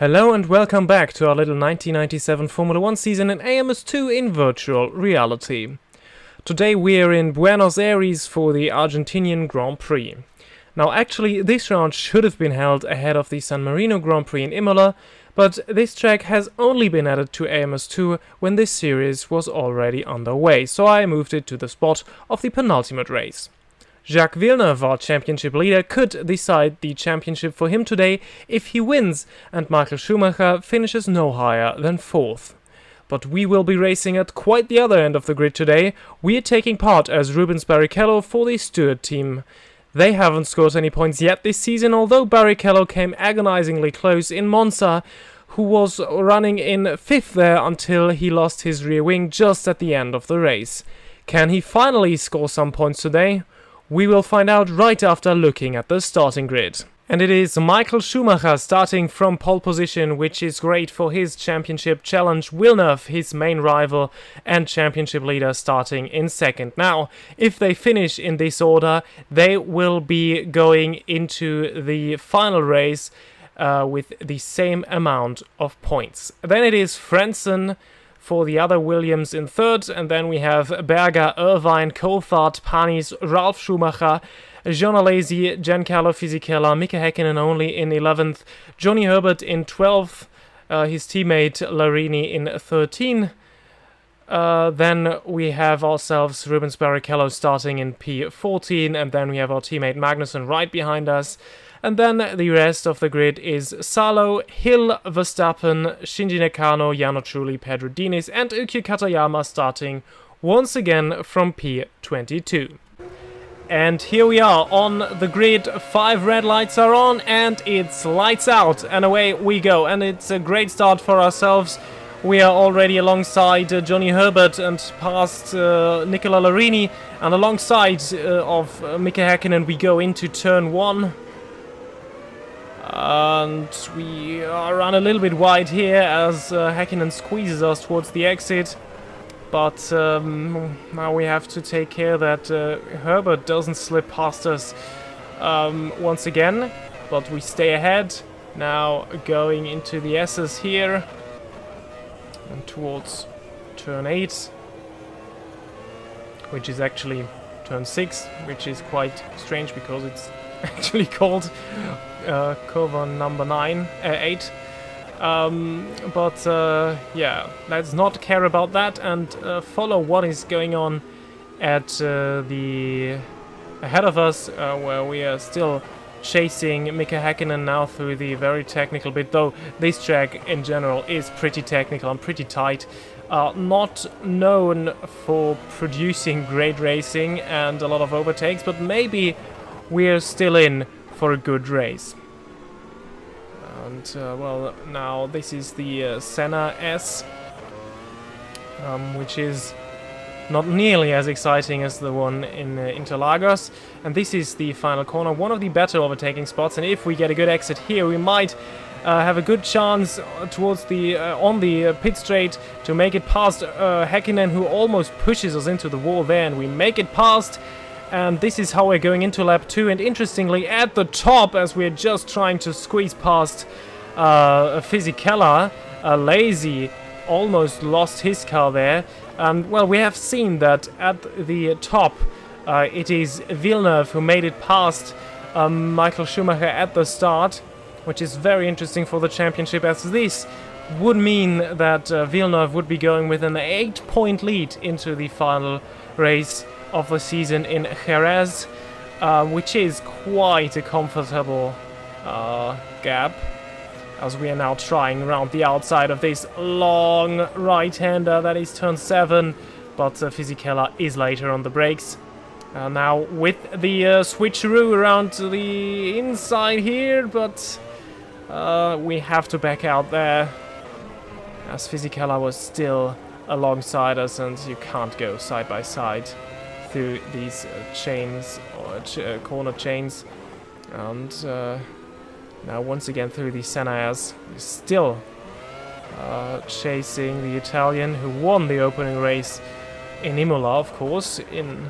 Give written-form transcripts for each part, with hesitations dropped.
Hello and welcome back to our little 1997 Formula 1 season in AMS2 in virtual reality. Today we're in Buenos Aires for the Argentinian Grand Prix. Now actually this round should have been held ahead of the San Marino Grand Prix in Imola, but this track has only been added to AMS2 when this series was already underway, so I moved it to the spot of the penultimate race. Jacques Villeneuve, our championship leader, could decide the championship for him today if he wins, and Michael Schumacher finishes no higher than 4th. But we will be racing at quite the other end of the grid today. We are taking part as Rubens Barrichello for the Stewart team. They haven't scored any points yet this season, although Barrichello came agonizingly close in Monza, who was running in 5th there until he lost his rear wing just at the end of the race. Can he finally score some points today? We will find out right after looking at the starting grid. And it is Michael Schumacher starting from pole position, which is great for his championship challenge. Villeneuve, his main rival and championship leader, starting in 2nd. Now, if they finish in this order, they will be going into the final race with the same amount of points. Then it is Frentzen for the other Williams in 3rd, and then we have Berger, Irvine, Coulthard, Panis, Ralf Schumacher, Jean Alesi, Giancarlo Fisichella, Mika Häkkinen only in 11th, Johnny Herbert in 12th, his teammate Larini in 13th. Then we have ourselves Rubens Barrichello starting in P14, and then we have our teammate Magnussen right behind us. And then the rest of the grid is Salo, Hill, Verstappen, Shinji Nakano, Jarno Trulli, Pedro Diniz and Yuki Katayama starting once again from P22. And here we are on the grid, 5 red lights are on and it's lights out and away we go. And it's a great start for ourselves. We are already alongside Johnny Herbert and past Nicola Larini, and alongside of Mika Häkkinen we go into turn 1. And we run a little bit wide here as Häkkinen squeezes us towards the exit. But now we have to take care that Herbert doesn't slip past us once again. But we stay ahead. Now going into the S's here. And towards turn 8. Which is actually turn 6. Which is quite strange because it's actually called cover number 8. Yeah, let's not care about that and follow what is going on at the ahead of us, where we are still chasing Mika Häkkinen now through the very technical bit, though this track in general is pretty technical and pretty tight. Not known for producing great racing and a lot of overtakes, but maybe we're still in for a good race. And well, now this is the Senna S, which is not nearly as exciting as the one in Interlagos. And this is the final corner, one of the better overtaking spots. And if we get a good exit here, we might have a good chance towards the on the pit straight to make it past Häkkinen, who almost pushes us into the wall there, and we make it past. And this is how we're going into lap 2, and interestingly at the top, as we're just trying to squeeze past Fisichella, Lazy almost lost his car there. And well, we have seen that at the top it is Villeneuve who made it past Michael Schumacher at the start, which is very interesting for the championship, as this would mean that Villeneuve would be going with an 8-point lead into the final race of the season in Jerez, which is quite a comfortable gap, as we are now trying around the outside of this long right-hander that is turn 7, but Fisichella is later on the brakes. Now with the switcheroo around to the inside here, but we have to back out there, as Fisichella was still alongside us, and you can't go side by side through these chains or corner chains. And now once again through the Senna's, still chasing the Italian who won the opening race in Imola, of course, in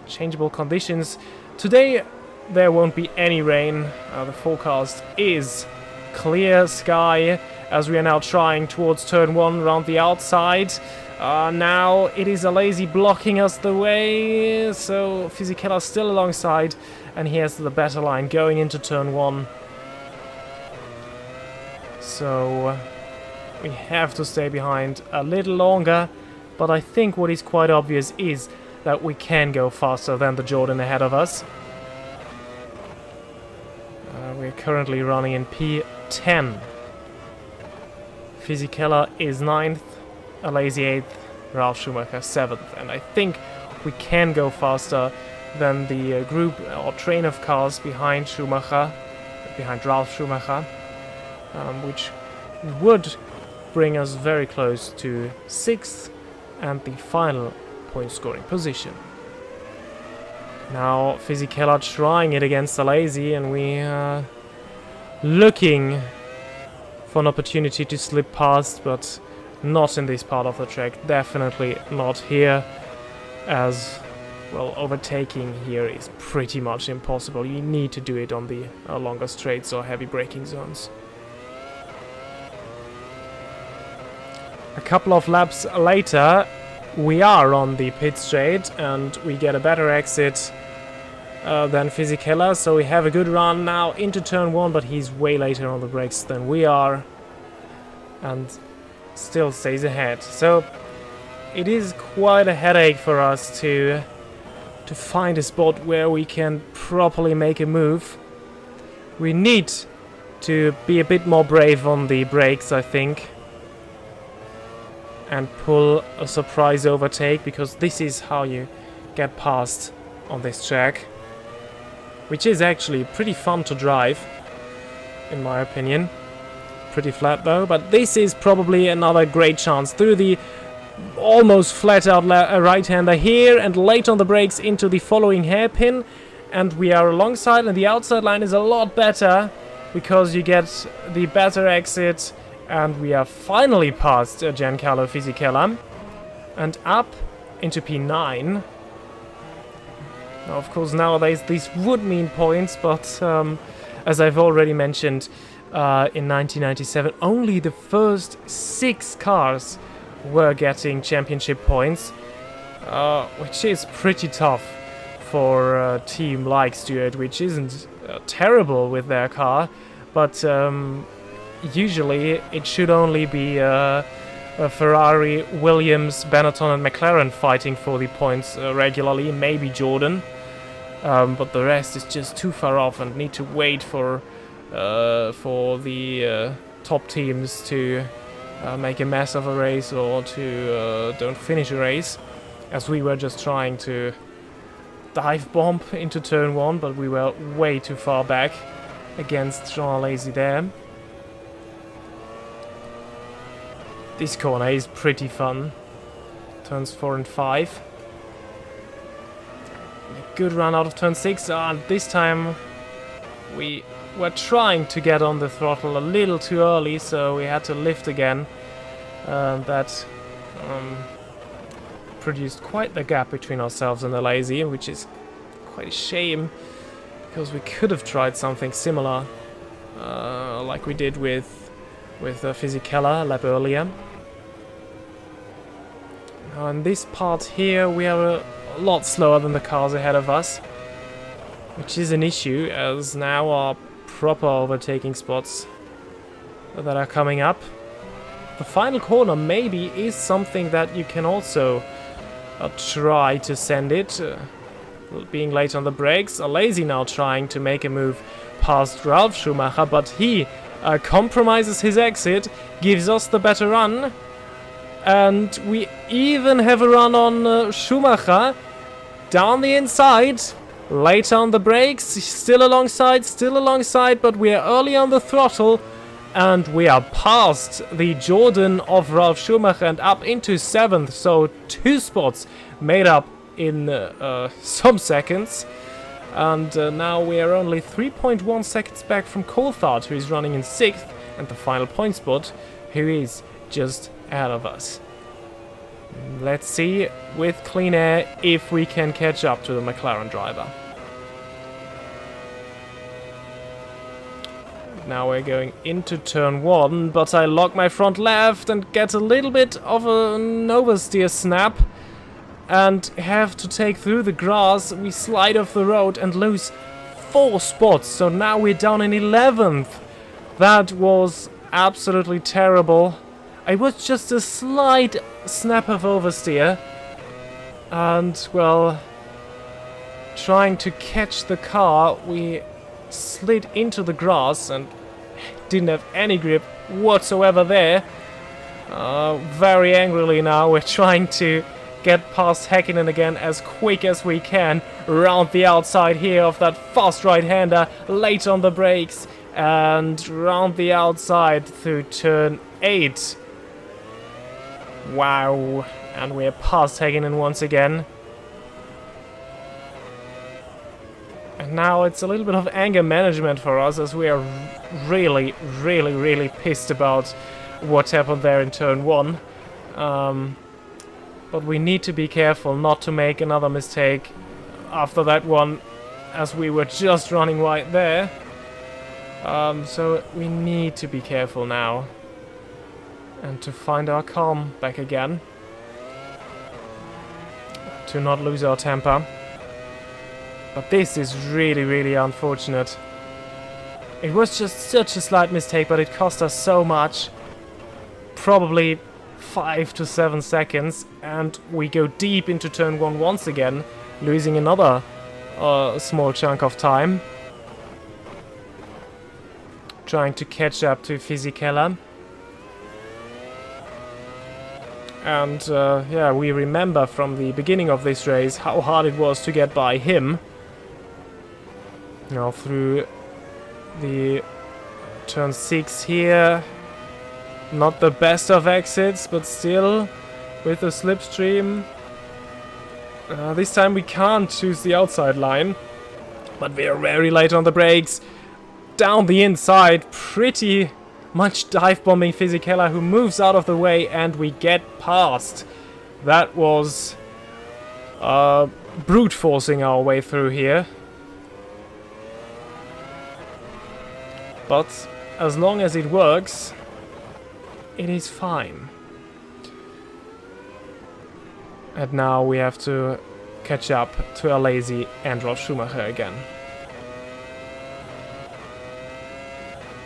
changeable conditions. Today there won't be any rain. The forecast is clear sky as we are now trying towards turn 1 around the outside. Now it is Alesi blocking us the way, so Fisichella still alongside, and he has the better line going into turn 1. So we have to stay behind a little longer, but I think what is quite obvious is that we can go faster than the Jordan ahead of us. We're currently running in P10. Fisichella is 9th, Alesi 8th, Ralf Schumacher 7th, and I think we can go faster than the group or train of cars behind Schumacher, behind Ralf Schumacher, which would bring us very close to 6th and the final point scoring position. Now Fisichella trying it against Alesi, and we are looking for an opportunity to slip past, but not in this part of the track, definitely not here, as well, overtaking here is pretty much impossible. You need to do it on the longer straights or heavy braking zones. A couple of laps later, we are on the pit straight and we get a better exit than Fisichella, so we have a good run now into turn 1, but he's way later on the brakes than we are and still stays ahead. So it is quite a headache for us to find a spot where we can properly make a move. We need to be a bit more brave on the brakes, I think, and pull a surprise overtake, because this is how you get past on this track, which is actually pretty fun to drive, in my opinion. Pretty flat though, but this is probably another great chance through the almost flat out right-hander here, and late on the brakes into the following hairpin, and we are alongside, and the outside line is a lot better because you get the better exit, and we are finally past Giancarlo Fisichella and up into P9. Now, of course, nowadays these would mean points, but as I've already mentioned, in 1997 only the first 6 cars were getting championship points, which is pretty tough for a team like Stewart, which isn't terrible with their car, but usually it should only be a Ferrari, Williams, Benetton and McLaren fighting for the points regularly, maybe Jordan, but the rest is just too far off and need to wait for the top teams to make a mess of a race or to don't finish a race, as we were just trying to dive bomb into turn 1, but we were way too far back against Jean Alesi there. This corner is pretty fun. Turns 4 and 5. A good run out of turn 6, and this time we were trying to get on the throttle a little too early, so we had to lift again. That produced quite the gap between ourselves and Alesi, which is quite a shame, because we could have tried something similar, like we did with Fisichella a lap earlier. Now in this part here we are a lot slower than the cars ahead of us, which is an issue, as now our proper overtaking spots that are coming up. The final corner maybe is something that you can also try to send it, being late on the brakes. Alesi now trying to make a move past Ralf Schumacher, but he compromises his exit, gives us the better run, and we even have a run on Schumacher down the inside. Late on the brakes, still alongside, but we are early on the throttle, and we are past the Jordan of Ralf Schumacher and up into 7th, so 2 spots made up in some seconds. And now we are only 3.1 seconds back from Coulthard, who is running in 6th, and the final point spot, who is just ahead of us. Let's see, with clean air, if we can catch up to the McLaren driver. And now we're going into turn 1, but I lock my front left and get a little bit of an oversteer snap and have to take through the grass. We slide off the road and lose 4 spots, so now we're down in 11th. That was absolutely terrible. It was just a slight snap of oversteer and, well, trying to catch the car, we slid into the grass and didn't have any grip whatsoever there. Very angrily now we're trying to get past Häkkinen again as quick as we can, round the outside here of that fast right-hander, late on the brakes, and round the outside through turn 8. Wow, and we're past Häkkinen once again. And now it's a little bit of anger management for us, as we are really, really, really pissed about what happened there in turn 1. But we need to be careful not to make another mistake after that one, as we were just running wide there. So we need to be careful now. And to find our calm back again. To not lose our temper. But this is really, really unfortunate. It was just such a slight mistake, but it cost us so much. Probably 5 to 7 seconds, and we go deep into turn 1 once again, losing another small chunk of time. Trying to catch up to Fisichella. And yeah, we remember from the beginning of this race how hard it was to get by him. Now through the turn 6 here. Not the best of exits, but still with the slipstream. This time we can't choose the outside line, but we are very late on the brakes. Down the inside, pretty much dive bombing Fisichella, who moves out of the way, and we get past. That was brute forcing our way through here. But as long as it works, it is fine. And now we have to catch up to a lazy and Ralf Schumacher again.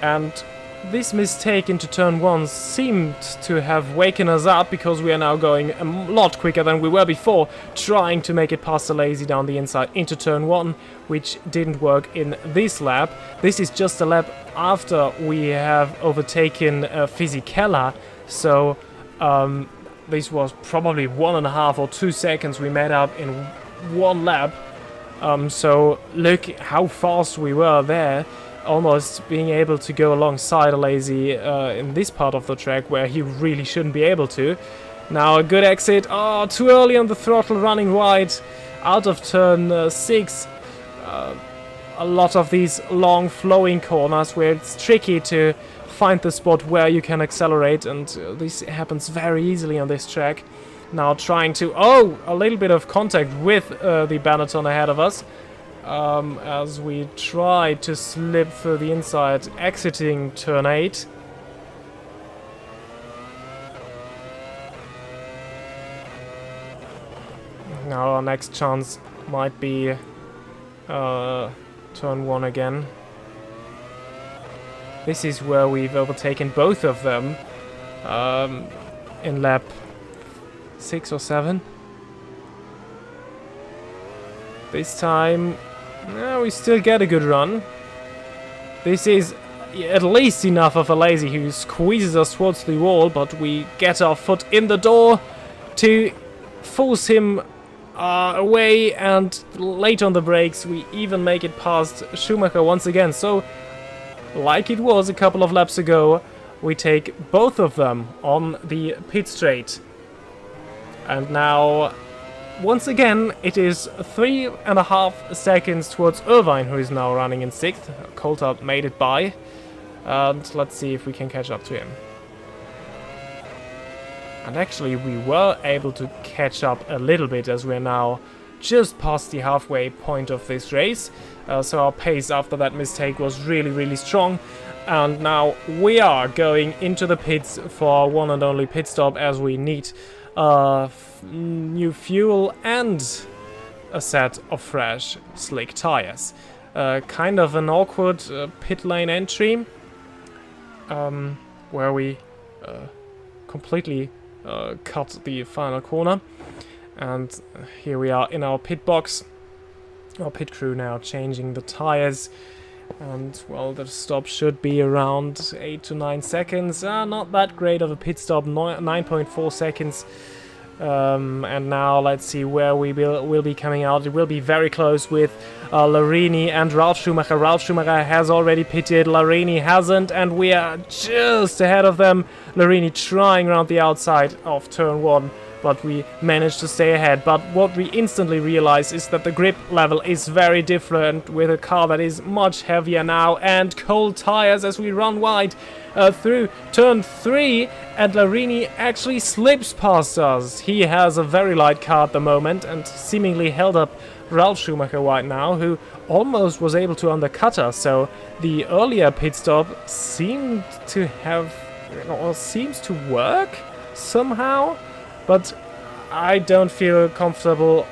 And this mistake into turn 1 seemed to have waken us up, because we are now going a lot quicker than we were before, trying to make it past the lazy down the inside into turn 1, which didn't work in this lap. This is just a lap after we have overtaken Fisichella, so this was probably 1.5 or 2 seconds we made up in one lap. So look how fast we were there. Almost being able to go alongside a lazy in this part of the track where he really shouldn't be able to. Now a good exit. Oh, too early on the throttle, running wide out of turn 6. A lot of these long flowing corners where it's tricky to find the spot where you can accelerate, and this happens very easily on this track. Now trying to... oh, a little bit of contact with the Benetton ahead of us. As we try to slip through the inside, exiting turn 8. Now our next chance might be turn 1 again. This is where we've overtaken both of them in lap 6 or 7. This time we still get a good run. This is at least enough of a lazy who squeezes us towards the wall, but we get our foot in the door to force him away, and late on the brakes we even make it past Schumacher once again. So, like it was a couple of laps ago, we take both of them on the pit straight. And now, once again, it is 3.5 seconds towards Irvine, who is now running in 6th. Coulthard made it by. And let's see if we can catch up to him. And actually, we were able to catch up a little bit, as we're now just past the halfway point of this race. So our pace after that mistake was really, really strong. And now we are going into the pits for one and only pit stop, as we need new fuel and a set of fresh slick tires. Kind of an awkward pit lane entry, where we completely cut the final corner. And here we are in our pit box. Our pit crew now changing the tires. And, well, the stop should be around 8 to 9 seconds. Not that great of a pit stop, 9.4 seconds. And now let's see where we will be coming out. It will be very close with Larini and Ralf Schumacher. Ralf Schumacher has already pitted, Larini hasn't, and we are just ahead of them. Larini trying around the outside of turn 1. But we managed to stay ahead. But what we instantly realize is that the grip level is very different with a car that is much heavier now, and cold tires as we run wide through turn 3, and Larini actually slips past us. He has a very light car at the moment and seemingly held up Ralf Schumacher right now, who almost was able to undercut us. So the earlier pit stop seemed to have, or seems to work somehow. But I don't feel comfortable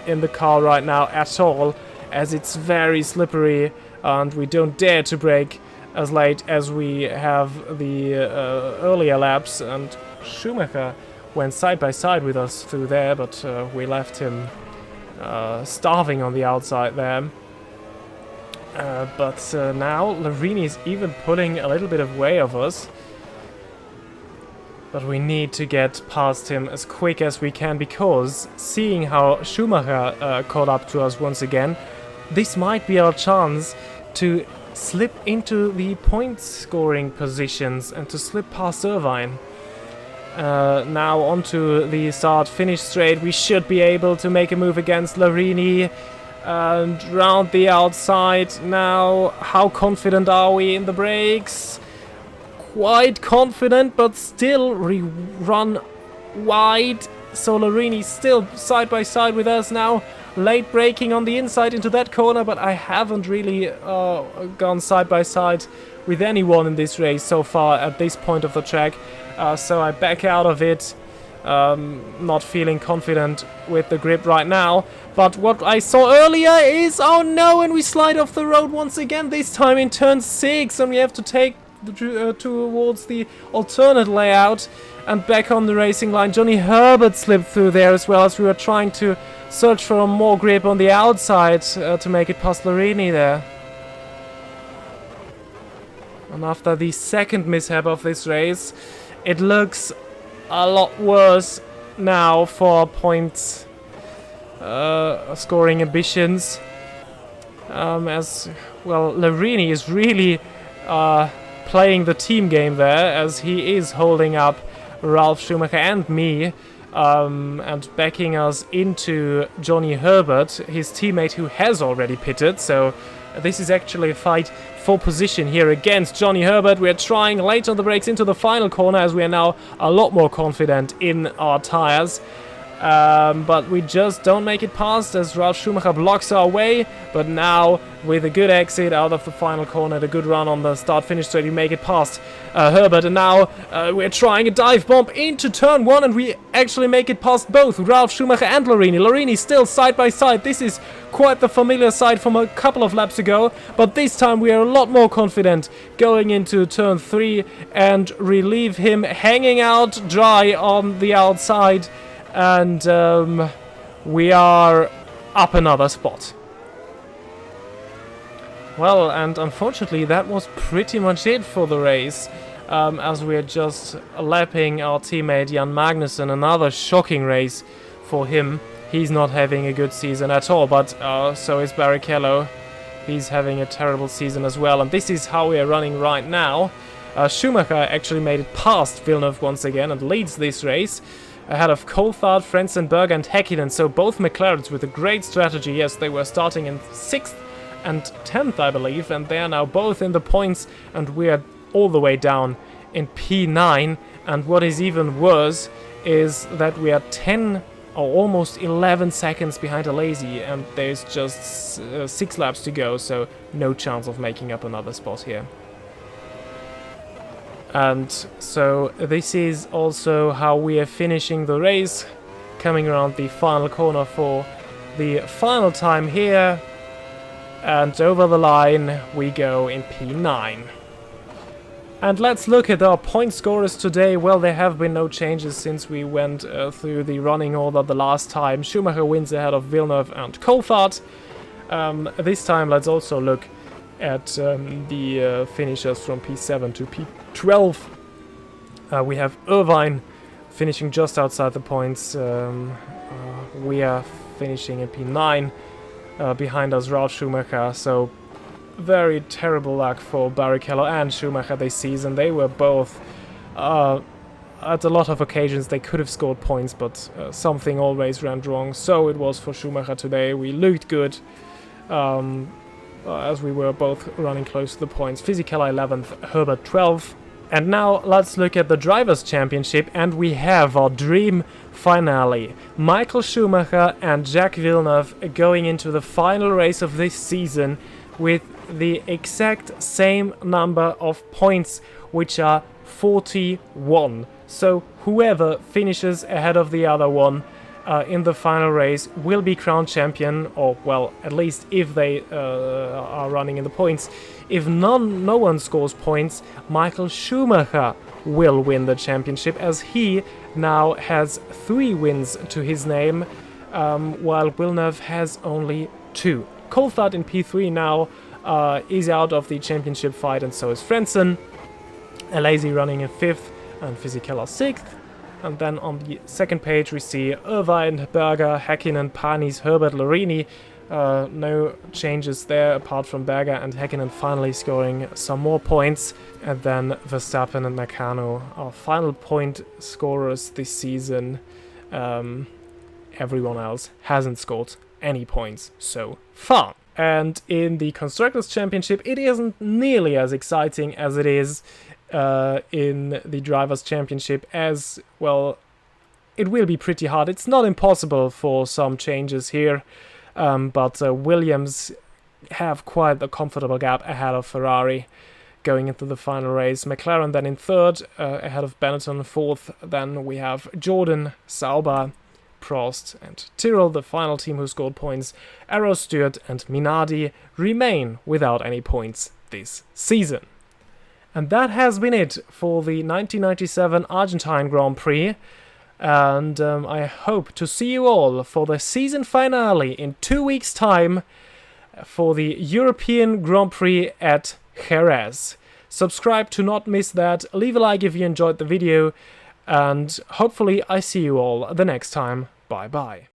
in the car right now at all, as it's very slippery and we don't dare to brake as late as we have the earlier laps. And Schumacher went side by side with us through there, but we left him starving on the outside there. But now Larini is even pulling a little bit of way of us. But we need to get past him as quick as we can, because seeing how Schumacher caught up to us once again, this might be our chance to slip into the point scoring positions and to slip past Irvine. Now onto the start-finish straight. We should be able to make a move against Larini and round the outside. Now, how confident are we in the brakes? Quite confident, but still run wide. So Larini still side by side with us now. Late braking on the inside into that corner, but I haven't really gone side by side with anyone in this race so far at this point of the track. So I back out of it. Not feeling confident with the grip right now. But what I saw earlier is, oh no, and we slide off the road once again, this time in turn 6, and we have to take towards the alternate layout and back on the racing line. Johnny Herbert slipped through there as well, as we were trying to search for more grip on the outside to make it past Larini there. And after the second mishap of this race, it looks a lot worse now for points scoring ambitions, as well Larini is really playing the team game there, as he is holding up Ralf Schumacher and me, and backing us into Johnny Herbert, his teammate who has already pitted. So this is actually a fight for position here against Johnny Herbert. We are trying late on the brakes into the final corner, as we are now a lot more confident in our tires. But we just don't make it past, as Ralf Schumacher blocks our way. But now, with a good exit out of the final corner, the good run on the start-finish straight, we make it past Herbert. And now we're trying a dive bomb into turn 1, and we actually make it past both Ralf Schumacher and Larini. Larini still side by side. This is quite the familiar sight from a couple of laps ago, but this time we are a lot more confident going into turn 3 and relieve him hanging out dry on the outside. And we are up another spot. Well, and unfortunately that was pretty much it for the race, as we are just lapping our teammate Jan Magnussen. Another shocking race for him. He's not having a good season at all, but so is Barrichello. He's having a terrible season as well, and this is how we are running right now. Schumacher actually made it past Villeneuve once again and leads this race, ahead of Coulthard, Frenzenberg and Häkkinen. So both McLarens with a great strategy. Yes, they were starting in 6th and 10th, I believe, and they are now both in the points, and we are all the way down in P9. And what is even worse is that we are 10 or almost 11 seconds behind Alesi, and there's just 6 laps to go, so no chance of making up another spot here. And so this is also how we are finishing the race, coming around the final corner for the final time here, and over the line we go in P9. And let's look at our point scorers today. Well, there have been no changes since we went through the running order the last time. Schumacher wins ahead of Villeneuve and Coulthard. This time let's also look at the finishers from P7 to P12. We have Irvine finishing just outside the points. We are finishing in P9. Behind us Ralf Schumacher, so very terrible luck for Barrichello and Schumacher this season. They were both, at a lot of occasions they could have scored points, but something always went wrong. So it was for Schumacher today. We looked good, as we were both running close to the points. Fisichella 11th, Herbert 12th. And now let's look at the Drivers' Championship, and we have our dream finale. Michael Schumacher and Jacques Villeneuve going into the final race of this season with the exact same number of points, which are 41. So whoever finishes ahead of the other one in the final race will be crowned champion, or well, at least if they are running in the points. If no one scores points, Michael Schumacher will win the championship, as he now has 3 wins to his name, while Villeneuve has only 2. Coulthard in P3 now is out of the championship fight, and so is Frentzen. Alesi running in 5th and Fisichella 6th. And then on the second page we see Irvine, Berger, Häkkinen, Panis, Herbert, Lorini. No changes there apart from Berger and Häkkinen finally scoring some more points. And then Verstappen and Meccano are final point scorers this season. Everyone else hasn't scored any points so far. And in the Constructors' Championship, it isn't nearly as exciting as it is in the Drivers' Championship, as, well, it will be pretty hard. It's not impossible for some changes here, but Williams have quite a comfortable gap ahead of Ferrari going into the final race. McLaren then in 3rd, ahead of Benetton 4th. Then we have Jordan, Sauber, Prost and Tyrrell, the final team who scored points. Arrow, Stewart and Minardi remain without any points this season. And that has been it for the 1997 Argentine Grand Prix. And I hope to see you all for the season finale in 2 weeks' time for the European Grand Prix at Jerez. Subscribe to not miss that, leave a like if you enjoyed the video, and hopefully I see you all the next time. Bye bye.